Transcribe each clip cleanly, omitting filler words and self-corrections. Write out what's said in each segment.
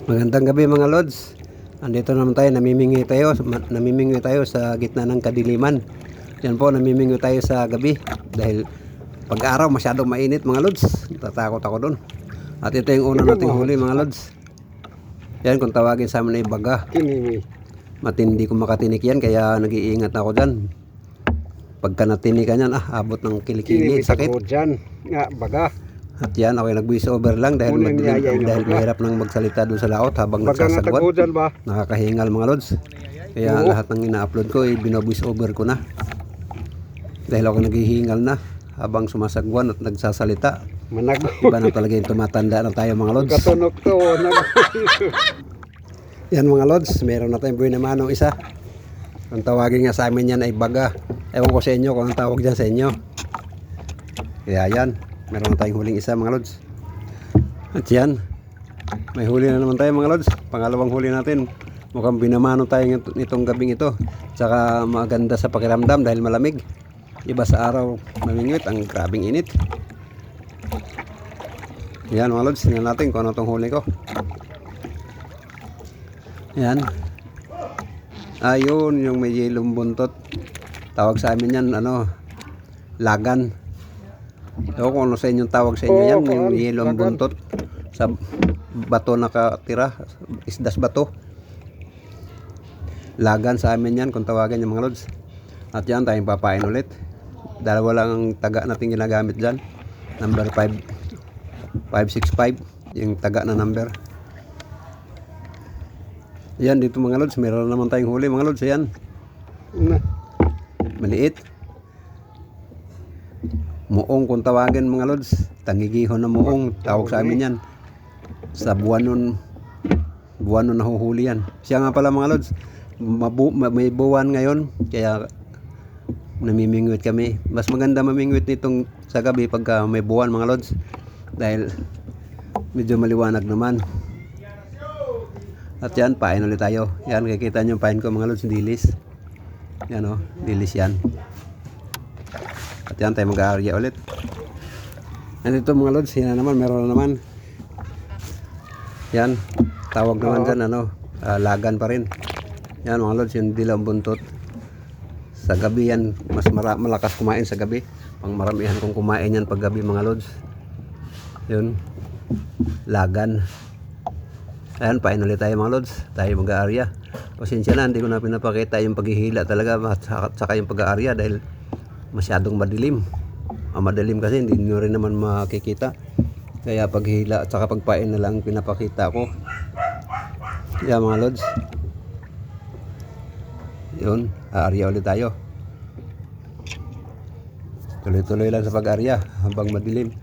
Magandang gabi mga lods. Andito naman tayo, namimingwi tayo sa gitna ng kadiliman. Yan po, namimingwi tayo sa gabi dahil pag-araw masyadong mainit mga lods. Tatakot ako doon. At ito yung una nating huli mga lods. Yan, kung tawagin sa amin ay baga. Matindi kung makatinik yan, kaya nag-iingat ako dyan. Pagka natinikan yan, abot ng kilikili, sakit. Baga. At yan, ako nag-voice over lang dahil mahirap nang magsalita doon sa laot habang nagsasagwan. Nakakahingal mga lods. Kaya lahat ng ina-upload ko ay bino-voice over ko na. Dahil ako naghihingal na habang sumasagwan at nagsasalita. Iba na talaga yung tumatanda na tayo mga lods. Katunok to. Yan mga lods, meron na tayong buhay na manong isa. Ang tawagin nga sa amin yan ay baga. Ewan ko sa inyo kung ang tawag dyan sa inyo. Kaya yan, meron na tayong huling isa mga lods. At yan, may huli na naman tayo mga lods. Pangalawang huli natin. Mukhang binamano tayo nitong gabing ito. Tsaka maganda sa pakiramdam dahil malamig. Iba sa araw mamingwit, ang grabing init. Yan mga lods, tingnan natin kung ano itong huli ko. Yan. Ayun, yung may yelong buntot. Tawag sa amin yan, lagan. Ewan kung ano sa inyong tawag sa inyo yan, yung yelong buntot. Sa bato nakatira, isdas bato. Lagan sa amin yan, kung tawagan yung mga lods. At yan, tayong papain ulit. Dalawa lang ang taga natin ginagamit dyan. Number 565, yung taga na number. Yan, dito mga lods, meron naman tayong huli mga lods. Ayan, maliit. Muong kung tawagin mga lods. Tangigihon na muong, tawag sa amin yan. Sa buwan nun nahuhuli yan. Siya nga pala mga lods, may buwan ngayon, kaya namimingwit kami. Mas maganda mamingwit nitong sa gabi pagka may buwan mga lods, dahil medyo maliwanag naman. At yan, pain ulit tayo. Yan, kikita nyo yung pain ko mga lods, dilis. Yan dilis yan. At yan, tayo mag-aarya ulit. Nandito mga lods, yan naman, meron na naman. Yan, tawag naman dyan, lagan pa rin. Yan mga lods, yung dilang buntot. Sa gabi yan, mas malakas kumain sa gabi. Pang maramihan kong kumain yan pag gabi mga lods. Yun, lagan. Ayan, pain ulit tayo mga lods. Tayo mag-aarya. Pasensya na, hindi ko na pinapakita yung paghihila talaga at saka yung pag-aarya dahil masyadong madilim. Madilim kasi hindi nyo rin naman makikita. Kaya paghihila at saka pagpain na lang pinapakita ko. Ayan mga lods. Yun, aarya ulit tayo. Tuloy-tuloy lang sa pag-aarya habang madilim.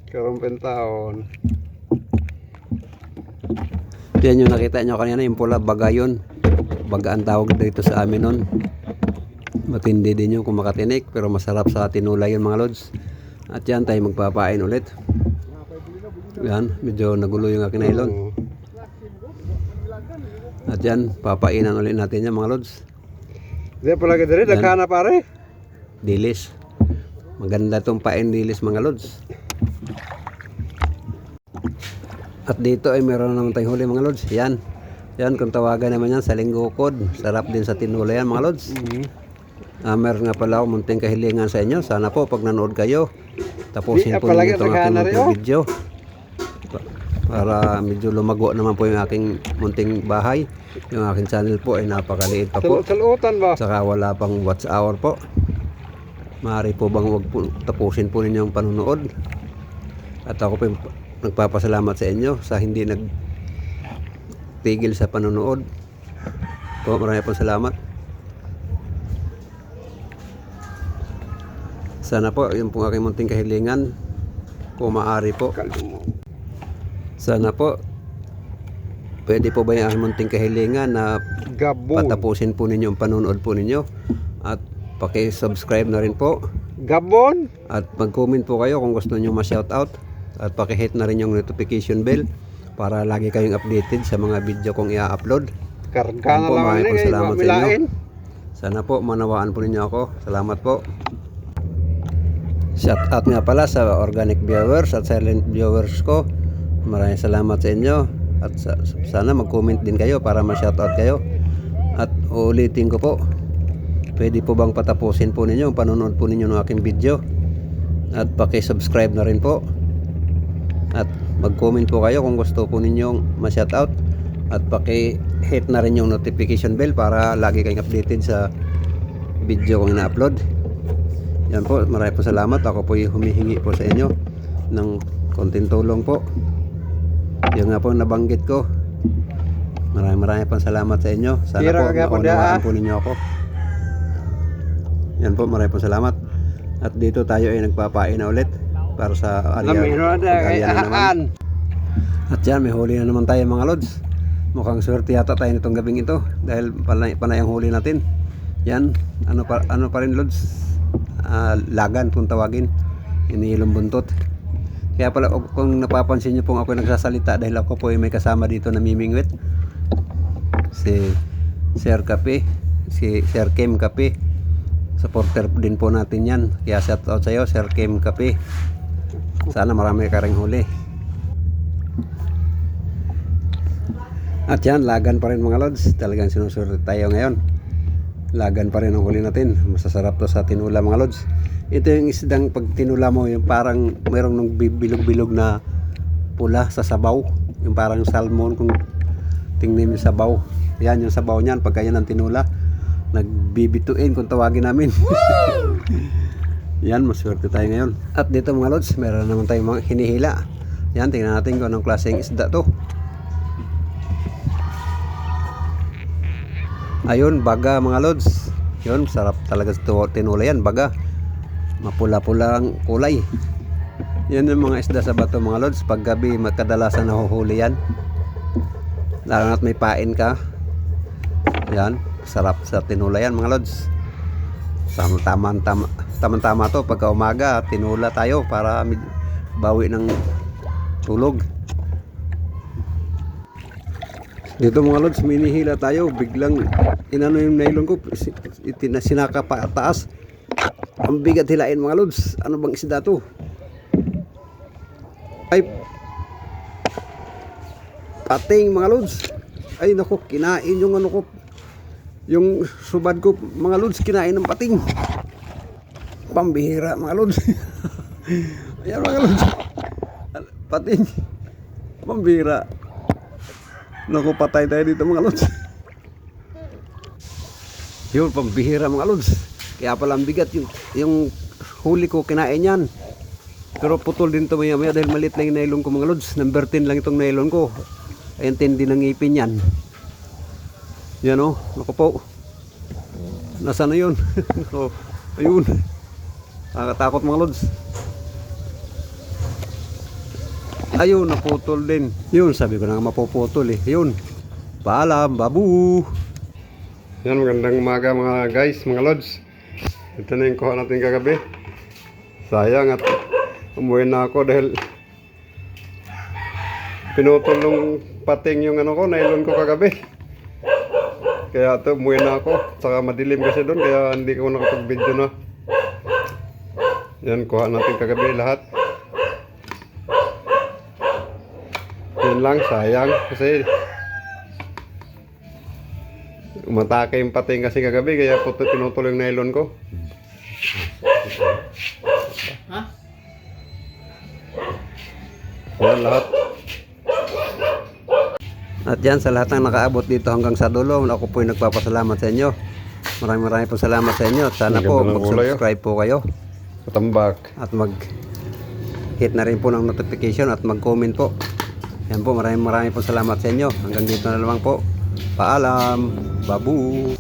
Karumpin taon. Yan yung nakita nyo kanina, yung pula, baga yun. Baga ang tawag dito sa amin nun. Matindi din yung kung makatinik, pero masarap sa tinulay yun mga lods. At yan, tayo magpapain ulit. Yan, medyo nagulo yung aking nylon. At yan, papainan ulit natin yan mga lods. Diyan palagi dali, nagkana pare. Dilis. Maganda itong pain dilis mga lods. At dito ay meron naman tayong huli mga lods. Yan. Yan, kung tawagan naman yan sa linggukod. Sarap din sa tinula yan mga lods. Meron nga pala ako munting kahilingan sa inyo. Sana po pag nanood kayo, tapusin po ninyo itong aking munting video. Para medyo lumago naman po yung aking munting bahay. Yung aking channel po ay napakaliit pa po. Saka wala pang watch hour po. Maaari po bang wag po, tapusin po ninyo ang panunood. At ako po nagpapasalamat sa inyo sa hindi nagtigil sa panunood. Po, marami pong salamat. Sana po yung pong aking munting kahilingan, kung maaari po. Sana po pwede po ba yung aking munting kahilingan na patapusin po ninyo ang panunood po ninyo. At paki-subscribe na rin po. Gabon. At mag-comment po kayo kung gusto niyo ma-shoutout. At paki-hit na rin yung notification bell para lagi kayong updated sa mga video kong i-upload. Karga na po, lang maraming ini kay salamat sa inyo. milain. Sana po manawaan po ninyo ako. Salamat po. Shout out nga pala sa organic viewers at silent viewers ko. Maraming salamat sa inyo. At sana mag-comment din kayo para ma-shout out kayo. At uulitin ko po, pwede po bang patapusin po ninyo ang panonood po ninyo ng aking video. At paki-subscribe na rin po. At mag-comment po kayo kung gusto po ninyong ma-shout out. At paki-hit na rin yung notification bell para lagi kayong updated sa video kong ina-upload. Yan po, maraming po salamat. Ako po yung humihingi po sa inyo ng konting tulong po. Yung nga po nabanggit ko. Maraming po salamat sa inyo. Sana Tira po ka po maunawaan dia. po ninyo ako. Yan po, maraming po salamat. At dito tayo ay nagpapain na ulit para sa Lamino na kay pag-area na naman. ahan. At yan, may huli na naman tayo mga lods. Mukhang swerte yata tayo nitong gabing ito dahil panay ang huli natin. Yan, ano pa rin lods? Lagan kung tawagin. Inihilong buntot. Kaya pala kung napapansin niyo po ako nagsasalita dahil ako po ay may kasama dito na mimingwit. Si Sir Kape, si Sir Kim Kape. Supporter din po natin yan. Kaya shout out sa iyo Sir Kim Kape. Sana marami ka ring huli. At yan, lagan pa rin mga lods. Talagang sinusurte tayo ngayon. Lagan pa rin ang huli natin. Masasarap to sa tinula mga lods. Ito yung isdang pag tinula mo, yung parang mayroong nung bilog-bilog na pula sa sabaw. Yung parang salmon kung tingnan yung sabaw. Yan yung sabaw niyan pagka yan ang tinula. Nagbibituin kung tawagin namin. Yan, maswerte tayo ngayon. At dito mga lods, meron naman tayong mga hinihila. Yan, tingnan natin kung anong klaseng isda to. Ayun, baga mga lods. Yun, sarap talaga sa tinula yan, baga. Mapula-pula ang kulay. Yan yung mga isda sa bato mga lods. Pag gabi, kadalasan nahuhuli yan. Lalo na't may pain ka. Yan, sarap sa tinula yan mga lods. Tama-tama to pagka umaga, tinula tayo para bawi ng tulog. Dito mga lods, minihila tayo. Biglang inano yung nylon ko, sinaka pa taas. Ang bigat hilain mga lods. Ano bang isda to? Ay, pating mga lods. Ay naku, kinain yung ano ko. Yung subad ko mga lods, kinain ng pating. Pambihira mga lods. Ayan mga lods. Pating. Pambihira. Naku, patay tayo dito mga lods. Yun, pambihira mga lods. Kaya pala ang bigat yung huli ko, kinain yan. Pero putol din to maya maya dahil maliit lang yung nylon ko mga lods. Number 10 lang itong nylon ko. Ayan, tindi ng ngipin yan. Yan o, naku po. Nasaan na yun? So, ayun. Nakakatakot mga lods. Ayun, naputol din. Yun, sabi ko na nga mapuputol eh. Yun. Paalam, babu. Yan, magandang umaga mga guys, mga lods. Ito na yung kuha natin kagabi. Sayang at umuwi na ako dahil pinutol ng pating yung ano ko, nylon ko kagabi. Kaya ito, umuwi na ako. Saka madilim kasi doon, kaya hindi ko nakapag-video na. Yan, kuha natin kagabi lahat. Yan lang, sayang. Kasi umatake yung pating kasi kagabi, kaya pinutol yung nylon ko. Ha? Yan lahat. At yan sa lahat ng nakaabot dito hanggang sa dulo, ako po yung nagpapasalamat sa inyo. Maraming po salamat sa inyo. At sana po mag-subscribe po kayo. Patambak. At mag-hit na rin po ng notification at mag-comment po. Yan po, maraming po salamat sa inyo. Hanggang dito na lamang po. Paalam. Babu.